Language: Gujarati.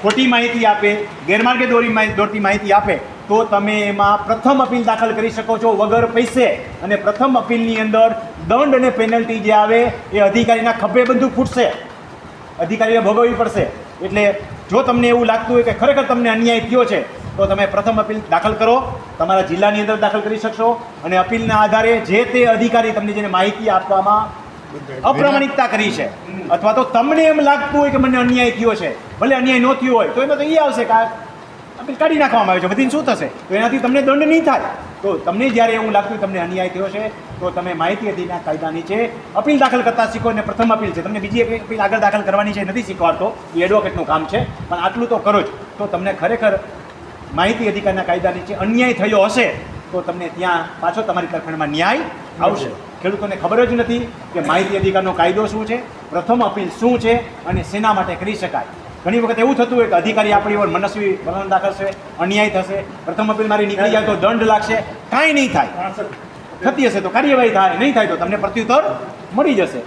ખોટી માહિતી આપે, ગેરમાર્ગે દોરતી માહિતી આપે તો તમે એમાં પ્રથમ અપીલ દાખલ કરી શકો છો વગર પૈસે. અને પ્રથમ અપીલની અંદર દંડ અને પેનલ્ટી જે આવે એ અધિકારીના ખભે બધું ફૂટશે, અધિકારીને ભોગવવી પડશે. એટલે જો તમને એવું લાગતું હોય કે ખરેખર તમને અન્યાય થયો છે તો તમે પ્રથમ અપીલ દાખલ કરો, તમારા જિલ્લાની અંદર દાખલ કરી શકશો. અને અપીલના આધારે જે તે અધિકારી તમને જેને માહિતી આપવામાં અપ્રામાણિકતા કરી છે અથવા તો તમને એમ લાગતું હોય કે મને અન્યાય થયો છે, ભલે અન્યાય ન થયો હોય તો એમાં તો એ આવશે કે અપીલ કાઢી નાખવામાં આવે છે, બધીને શું થશે? તો એનાથી તમને દંડ નહીં થાય. તો તમને જ્યારે એવું લાગતું હોય તમને અન્યાય થયો છે તો તમે માહિતી અધિકારના કાયદા નીચે અપીલ દાખલ કરતા શીખો. અને પ્રથમ અપીલ છે, તમને બીજી એક અપીલ આગળ દાખલ કરવાની છે નથી શીખવાડતો, એ એડવોકેટનું કામ છે, પણ આટલું તો કરો જ. તો તમને ખરેખર માહિતી અધિકારના કાયદા નીચે અન્યાય થયો હશે તો તમને ત્યાં પાછો તમારી તરફેણમાં ન્યાય આવશે. ખેડૂતોને ખબર જ નથી કે માહિતી અધિકારનો કાયદો શું છે, પ્રથમ અપીલ શું છે અને શેના માટે કરી શકાય. ઘણી વખત એવું થતું હોય કે અધિકારી આપણી ઓર મનસ્વી વલણ દાખવશે, અન્યાય થશે, પ્રથમ અપીલ મારી નીકળી જાય તો દંડ લાગશે, કાંઈ નહીં થાય. થતી હશે તો કાર્યવાહી થાય, નહીં થાય તો તમને પ્રત્યુત્તર મળી જશે.